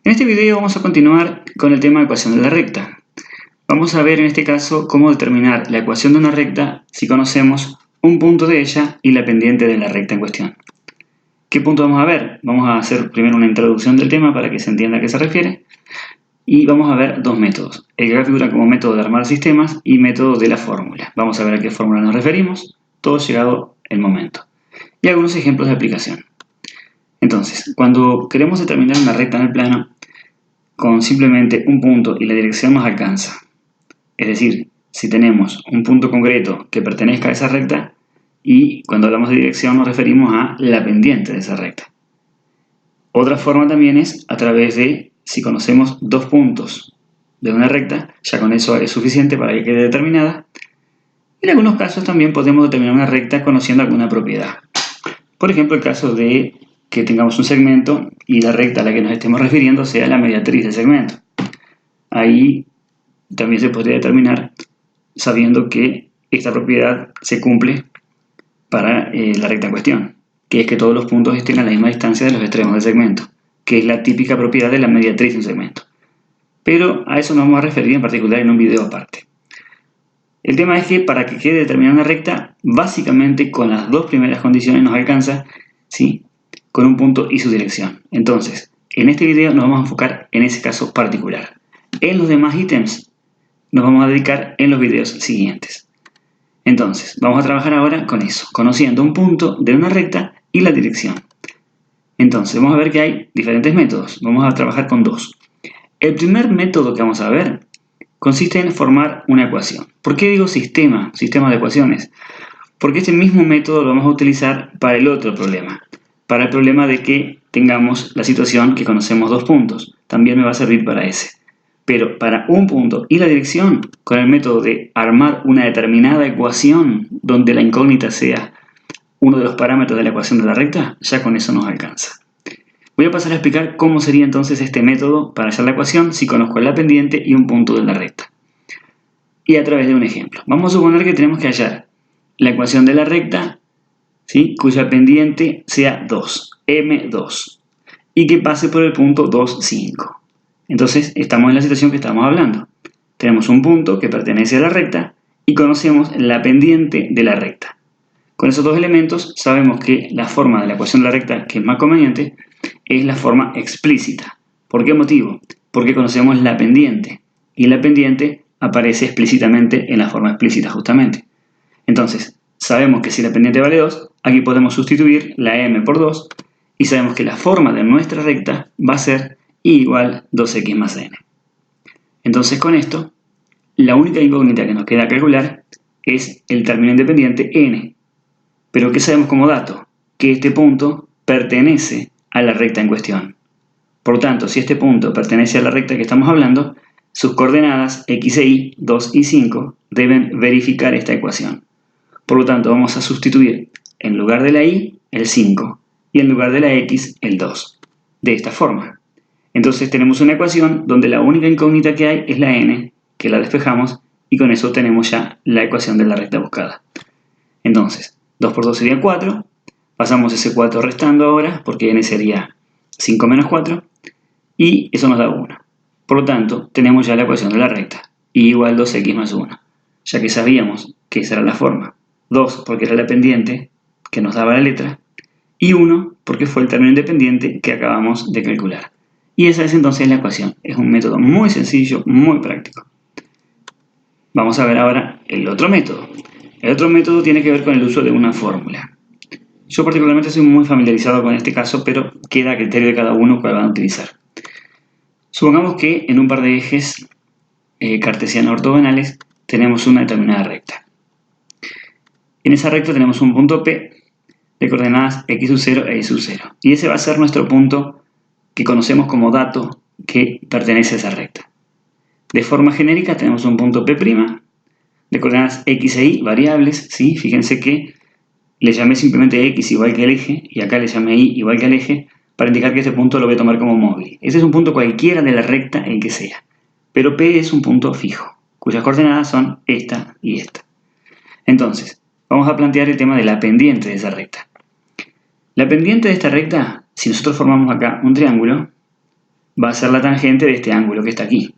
En este video vamos a continuar con el tema de ecuación de la recta. Vamos a ver en este caso cómo determinar la ecuación de una recta si conocemos un punto de ella y la pendiente de la recta en cuestión. ¿Qué punto vamos a ver? Vamos a hacer primero una introducción del tema para que se entienda a qué se refiere. Y vamos a ver dos métodos. El que acá figura como método de armar sistemas y método de la fórmula. Vamos a ver a qué fórmula nos referimos, todo llegado el momento. Y algunos ejemplos de aplicación. Entonces, cuando queremos determinar una recta en el plano, con simplemente un punto y la dirección nos alcanza. Es decir, si tenemos un punto concreto que pertenezca a esa recta, y cuando hablamos de dirección nos referimos a la pendiente de esa recta. Otra forma también es a través de, si conocemos dos puntos de una recta, ya con eso es suficiente para que quede determinada. En algunos casos también podemos determinar una recta conociendo alguna propiedad. Por ejemplo, el caso de que tengamos un segmento y la recta a la que nos estemos refiriendo sea la mediatriz del segmento. Ahí también se podría determinar sabiendo que esta propiedad se cumple para la recta en cuestión, que es que todos los puntos estén a la misma distancia de los extremos del segmento, que es la típica propiedad de la mediatriz de un segmento. Pero a eso nos vamos a referir en particular en un video aparte. El tema es que para que quede determinada una recta, básicamente con las dos primeras condiciones nos alcanza, ¿sí?, con un punto y su dirección. Entonces, en este video nos vamos a enfocar en ese caso particular. En los demás ítems nos vamos a dedicar en los videos siguientes. Entonces, vamos a trabajar ahora con eso, conociendo un punto de una recta y la dirección. Entonces, vamos a ver que hay diferentes métodos. Vamos a trabajar con dos. El primer método que vamos a ver consiste en formar una ecuación. ¿Por qué digo sistema de ecuaciones? Porque este mismo método lo vamos a utilizar para el otro problema. Para el problema de que tengamos la situación que conocemos dos puntos. También me va a servir para ese. Pero para un punto y la dirección, con el método de armar una determinada ecuación donde la incógnita sea uno de los parámetros de la ecuación de la recta, ya con eso nos alcanza. Voy a pasar a explicar cómo sería entonces este método para hallar la ecuación si conozco la pendiente y un punto de la recta. Y a través de un ejemplo. Vamos a suponer que tenemos que hallar la ecuación de la recta, ¿sí?, cuya pendiente sea 2, M2, y que pase por el punto 2, 5. Entonces, estamos en la situación que estamos hablando. Tenemos un punto que pertenece a la recta y conocemos la pendiente de la recta. Con esos dos elementos sabemos que la forma de la ecuación de la recta que es más conveniente es la forma explícita. ¿Por qué motivo? Porque conocemos la pendiente y la pendiente aparece explícitamente en la forma explícita justamente. Entonces, sabemos que si la pendiente vale 2, aquí podemos sustituir la m por 2 y sabemos que la forma de nuestra recta va a ser y igual 2x más n. Entonces con esto, la única incógnita que nos queda calcular es el término independiente n. Pero ¿qué sabemos como dato? Que este punto pertenece a la recta en cuestión. Por tanto, si este punto pertenece a la recta que estamos hablando, sus coordenadas x e y, 2 y 5, deben verificar esta ecuación. Por lo tanto, vamos a sustituir en lugar de la y, el 5, y en lugar de la x, el 2. De esta forma. Entonces tenemos una ecuación donde la única incógnita que hay es la n, que la despejamos, y con eso tenemos ya la ecuación de la recta buscada. Entonces, 2 por 2 sería 4, pasamos ese 4 restando ahora, porque n sería 5 menos 4, y eso nos da 1. Por lo tanto, tenemos ya la ecuación de la recta, y igual 2x más 1, ya que sabíamos que esa era la forma. 2 porque era la pendiente que nos daba la letra, y 1 porque fue el término independiente que acabamos de calcular. Y esa es entonces la ecuación. Es un método muy sencillo, muy práctico. Vamos a ver ahora el otro método. El otro método tiene que ver con el uso de una fórmula. Yo particularmente soy muy familiarizado con este caso, pero queda a criterio de cada uno cuál van a utilizar. Supongamos que en un par de ejes cartesianos ortogonales tenemos una determinada recta. En esa recta tenemos un punto P de coordenadas x sub 0 e y sub 0. Y ese va a ser nuestro punto que conocemos como dato que pertenece a esa recta. De forma genérica tenemos un punto P' de coordenadas x e y variables, ¿sí? Fíjense que le llamé simplemente x igual que el eje y acá le llamé y igual que el eje para indicar que este punto lo voy a tomar como móvil. Ese es un punto cualquiera de la recta el que sea, pero P es un punto fijo, cuyas coordenadas son esta y esta. Entonces, vamos a plantear el tema de la pendiente de esa recta. La pendiente de esta recta, si nosotros formamos acá un triángulo, va a ser la tangente de este ángulo que está aquí.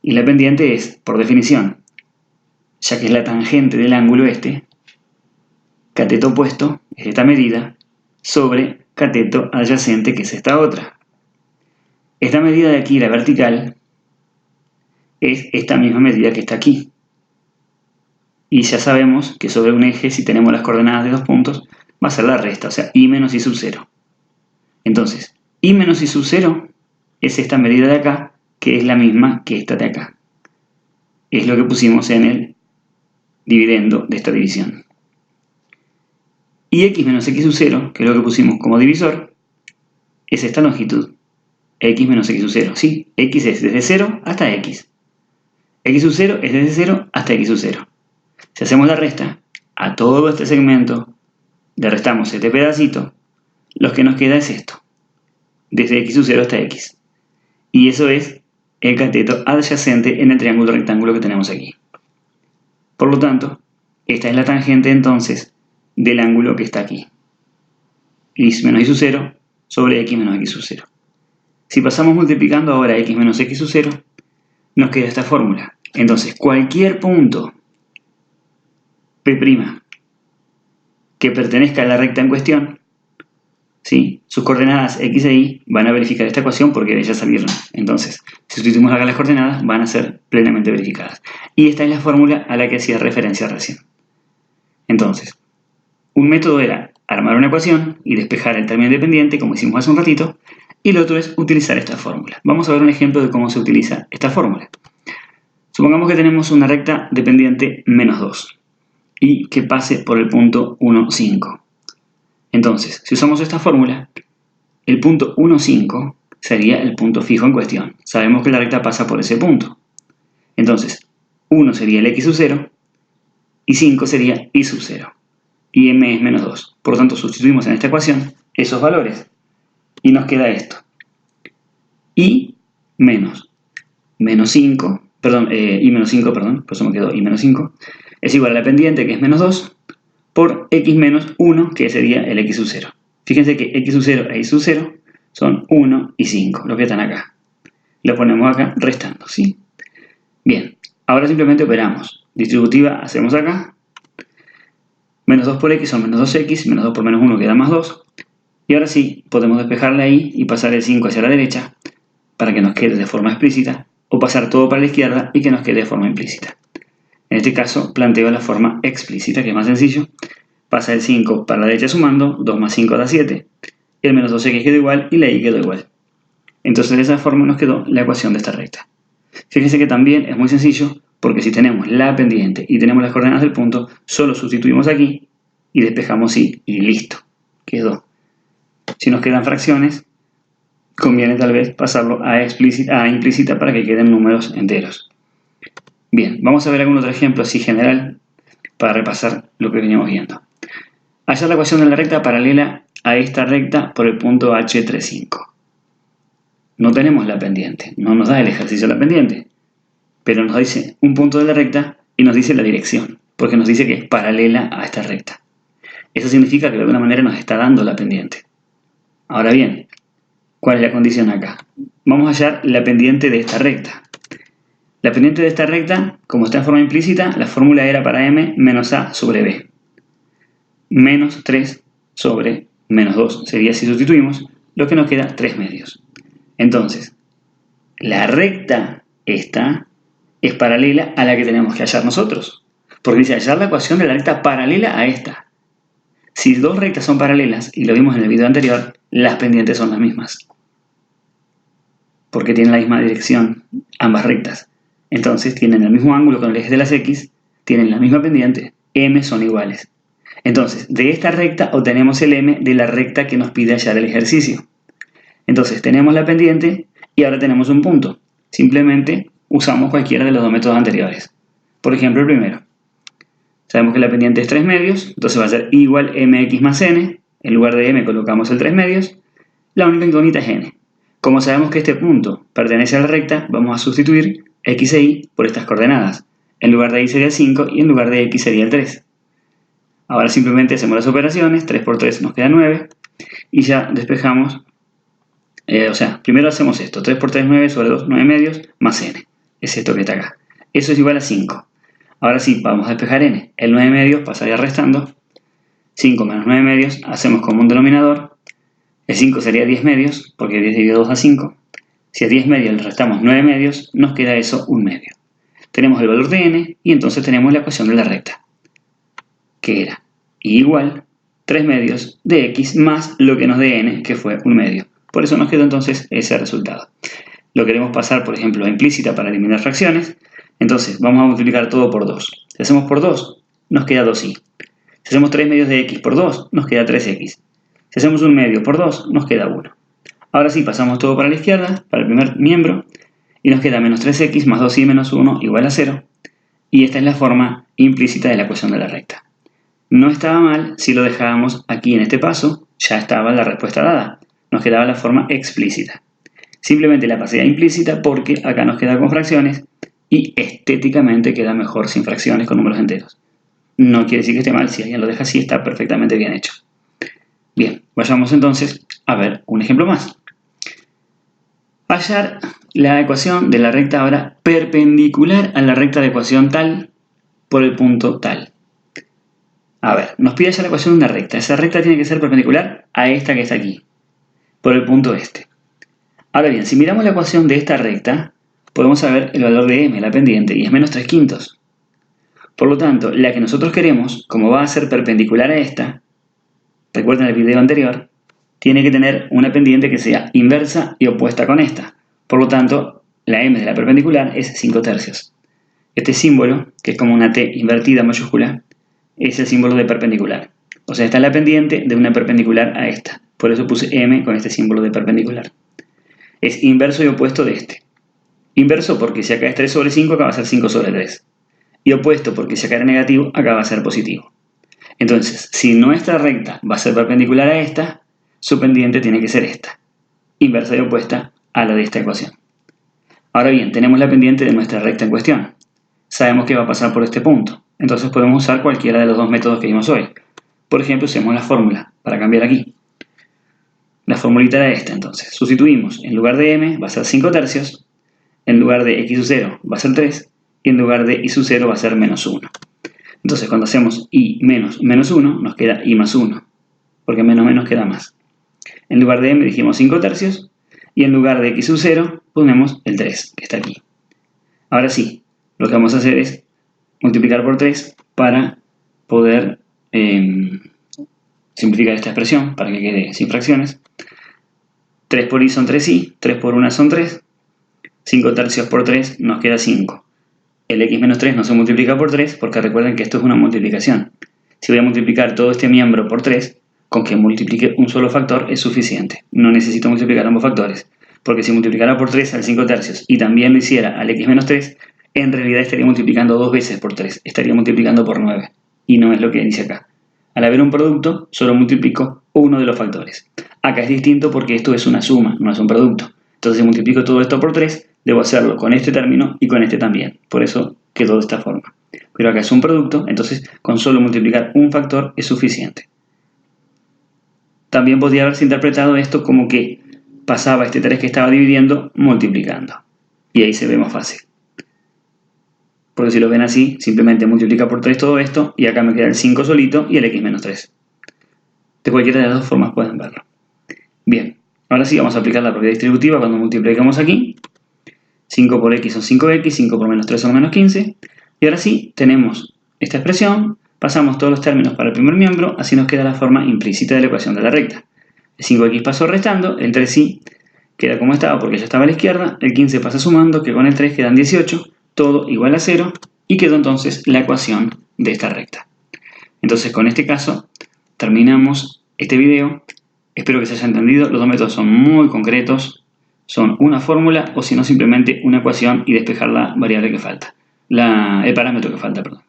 Y la pendiente es, por definición, ya que es la tangente del ángulo este, cateto opuesto, es esta medida, sobre cateto adyacente, que es esta otra. Esta medida de aquí, la vertical, es esta misma medida que está aquí. Y ya sabemos que sobre un eje, si tenemos las coordenadas de dos puntos, va a ser la resta, o sea, y menos y sub 0. Entonces, y menos y sub 0 es esta medida de acá, que es la misma que esta de acá. Es lo que pusimos en el dividendo de esta división. Y x menos x sub 0, que es lo que pusimos como divisor, es esta longitud, x menos x sub 0. Sí, x es desde 0 hasta x. X sub 0 es desde 0 hasta x sub 0. Si hacemos la resta a todo este segmento, le restamos este pedacito, lo que nos queda es esto, desde x sub 0 hasta x. Y eso es el cateto adyacente en el triángulo rectángulo que tenemos aquí. Por lo tanto, esta es la tangente entonces del ángulo que está aquí. Y menos y sub 0 sobre x menos x sub 0. Si pasamos multiplicando ahora x menos x sub 0, nos queda esta fórmula. Entonces, cualquier punto P' que pertenezca a la recta en cuestión, ¿sí?, sus coordenadas x e y van a verificar esta ecuación porque de ellas salieron. Entonces, si sustituimos acá las coordenadas, van a ser plenamente verificadas. Y esta es la fórmula a la que hacía referencia recién. Entonces, un método era armar una ecuación y despejar el término independiente, como hicimos hace un ratito, y el otro es utilizar esta fórmula. Vamos a ver un ejemplo de cómo se utiliza esta fórmula. Supongamos que tenemos una recta dependiente menos 2 y que pase por el punto 1, 5. Entonces, si usamos esta fórmula, el punto 1, 5 sería el punto fijo en cuestión. Sabemos que la recta pasa por ese punto. Entonces, 1 sería el x sub 0 y 5 sería y sub 0. Y m es menos 2. Por lo tanto, sustituimos en esta ecuación esos valores y nos queda esto. Y menos 5, por eso me quedó y menos 5, es igual a la pendiente, que es menos 2, por x menos 1, que sería el x sub 0. Fíjense que x sub 0 e y sub 0 son 1 y 5, los que están acá. Lo ponemos acá restando, ¿sí? Bien, ahora simplemente operamos. Distributiva hacemos acá. Menos 2 por x son menos 2x, menos 2 por menos 1 queda más 2. Y ahora sí, podemos despejarla ahí y pasar el 5 hacia la derecha para que nos quede de forma explícita, o pasar todo para la izquierda y que nos quede de forma implícita. En este caso, planteo la forma explícita, que es más sencillo. Pasa el 5 para la derecha sumando, 2 más 5 da 7, y el menos 2x quedó igual y la y quedó igual. Entonces de esa forma nos quedó la ecuación de esta recta. Fíjense que también es muy sencillo, porque si tenemos la pendiente y tenemos las coordenadas del punto, solo sustituimos aquí y despejamos y listo, quedó. Si nos quedan fracciones, conviene tal vez pasarlo a implícita para que queden números enteros. Bien, vamos a ver algún otro ejemplo así general para repasar lo que veníamos viendo. Hallar la ecuación de la recta paralela a esta recta por el punto H35. No tenemos la pendiente, no nos da el ejercicio de la pendiente, pero nos dice un punto de la recta y nos dice la dirección, porque nos dice que es paralela a esta recta. Eso significa que de alguna manera nos está dando la pendiente. Ahora bien, ¿cuál es la condición acá? Vamos a hallar la pendiente de esta recta. La pendiente de esta recta, como está en forma implícita, la fórmula era para m menos a sobre b. Menos 3 sobre menos 2 sería, si sustituimos, lo que nos queda 3 medios. Entonces, la recta esta es paralela a la que tenemos que hallar nosotros. Porque dice hallar la ecuación de la recta paralela a esta. Si dos rectas son paralelas, y lo vimos en el video anterior, las pendientes son las mismas. Porque tienen la misma dirección, ambas rectas. Entonces tienen el mismo ángulo con el eje de las x, tienen la misma pendiente, m son iguales. Entonces, de esta recta obtenemos el m de la recta que nos pide hallar el ejercicio. Entonces tenemos la pendiente y ahora tenemos un punto. Simplemente usamos cualquiera de los dos métodos anteriores. Por ejemplo, el primero. Sabemos que la pendiente es 3 medios, entonces va a ser igual mx más n. En lugar de m colocamos el 3 medios. La única incógnita es n. Como sabemos que este punto pertenece a la recta, vamos a sustituir x e y por estas coordenadas. En lugar de y sería el 5 y en lugar de x sería el 3. Ahora simplemente hacemos las operaciones, 3 por 3 nos queda 9 y ya despejamos O sea, primero hacemos esto. 3 por 3 es 9, sobre 2, 9 medios, más n. Es esto que está acá. Eso es igual a 5. Ahora sí, vamos a despejar n. El 9 medios pasaría restando. 5 menos 9 medios, hacemos como un denominador. El 5 sería 10 medios, porque 10 dividido 2 da 5. Si a 10 medios le restamos 9 medios, nos queda eso 1 medio. Tenemos el valor de n y entonces tenemos la ecuación de la recta, que era y igual 3 medios de x más lo que nos dé n, que fue 1 medio. Por eso nos quedó entonces ese resultado. Lo queremos pasar, por ejemplo, a implícita para eliminar fracciones. Entonces vamos a multiplicar todo por 2. Si hacemos por 2, nos queda 2i. Si hacemos 3 medios de x por 2, nos queda 3x. Si hacemos 1 medio por 2, nos queda 1. Ahora sí, pasamos todo para la izquierda, para el primer miembro, y nos queda menos 3x más 2i menos 1 igual a 0. Y esta es la forma implícita de la ecuación de la recta. No estaba mal si lo dejábamos aquí en este paso, ya estaba la respuesta dada. Nos quedaba la forma explícita. Simplemente la pasé a implícita porque acá nos queda con fracciones y estéticamente queda mejor sin fracciones con números enteros. No quiere decir que esté mal, si alguien lo deja así está perfectamente bien hecho. Bien, vayamos entonces a ver un ejemplo más. Hallar la ecuación de la recta ahora perpendicular a la recta de ecuación tal por el punto tal. A ver, nos pide hallar la ecuación de una recta. Esa recta tiene que ser perpendicular a esta que está aquí, por el punto este. Ahora bien, si miramos la ecuación de esta recta, podemos saber el valor de m, la pendiente, y es menos 3/5. Por lo tanto, la que nosotros queremos, como va a ser perpendicular a esta, recuerden el video anterior, tiene que tener una pendiente que sea inversa y opuesta con esta. Por lo tanto, la m de la perpendicular es 5/3. Este símbolo, que es como una t invertida mayúscula, es el símbolo de perpendicular. O sea, esta es la pendiente de una perpendicular a esta. Por eso puse m con este símbolo de perpendicular. Es inverso y opuesto de este. Inverso porque si acá es 3 sobre 5, acá va a ser 5 sobre 3. Y opuesto porque si acá era negativo, acá va a ser positivo. Entonces, si nuestra recta va a ser perpendicular a esta, su pendiente tiene que ser esta, inversa y opuesta a la de esta ecuación. Ahora bien, tenemos la pendiente de nuestra recta en cuestión. Sabemos que va a pasar por este punto. Entonces podemos usar cualquiera de los dos métodos que vimos hoy. Por ejemplo, usemos la fórmula para cambiar aquí. La formulita era esta, entonces. Sustituimos, en lugar de m va a ser 5/3, en lugar de x sub 0 va a ser 3, y en lugar de y sub 0 va a ser menos 1. Entonces cuando hacemos y menos menos 1, nos queda y más 1, porque menos menos queda más. En lugar de m dijimos 5/3, y en lugar de x sub 0 ponemos el 3, que está aquí. Ahora sí, lo que vamos a hacer es multiplicar por 3 para poder simplificar esta expresión, para que quede sin fracciones. 3 por i son 3i, 3 por 1 son 3, 5/3 por 3 nos queda 5. El x menos 3 no se multiplica por 3 porque recuerden que esto es una multiplicación. Si voy a multiplicar todo este miembro por 3, con que multiplique un solo factor es suficiente. No necesito multiplicar ambos factores, porque si multiplicara por 3 al 5/3 y también lo hiciera al x menos 3, en realidad estaría multiplicando 2 veces por 3, estaría multiplicando por 9, y no es lo que dice acá. Al haber un producto, solo multiplico uno de los factores. Acá es distinto porque esto es una suma, no es un producto. Entonces, si multiplico todo esto por 3, debo hacerlo con este término y con este también. Por eso quedó de esta forma. Pero acá es un producto, entonces con solo multiplicar un factor es suficiente. También podría haberse interpretado esto como que pasaba este 3 que estaba dividiendo multiplicando. Y ahí se ve más fácil. Porque si lo ven así, simplemente multiplica por 3 todo esto y acá me queda el 5 solito y el x menos 3. De cualquiera de las dos formas pueden verlo. Bien, ahora sí vamos a aplicar la propiedad distributiva cuando multiplicamos aquí. 5 por x son 5x, 5 por menos 3 son menos 15. Y ahora sí, tenemos esta expresión, pasamos todos los términos para el primer miembro, así nos queda la forma implícita de la ecuación de la recta. El 5x pasó restando, el 3y queda como estaba porque ya estaba a la izquierda, el 15 pasa sumando, que con el 3 quedan 18, todo igual a 0, y quedó entonces la ecuación de esta recta. Entonces con este caso terminamos este video. Espero que se haya entendido, los dos métodos son muy concretos, son una fórmula o si no simplemente una ecuación y despejar la variable que falta, el parámetro que falta, perdón.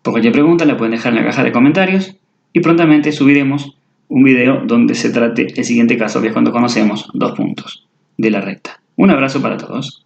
Por cualquier pregunta la pueden dejar en la caja de comentarios y prontamente subiremos un video donde se trate el siguiente caso, que es cuando conocemos dos puntos de la recta. Un abrazo para todos.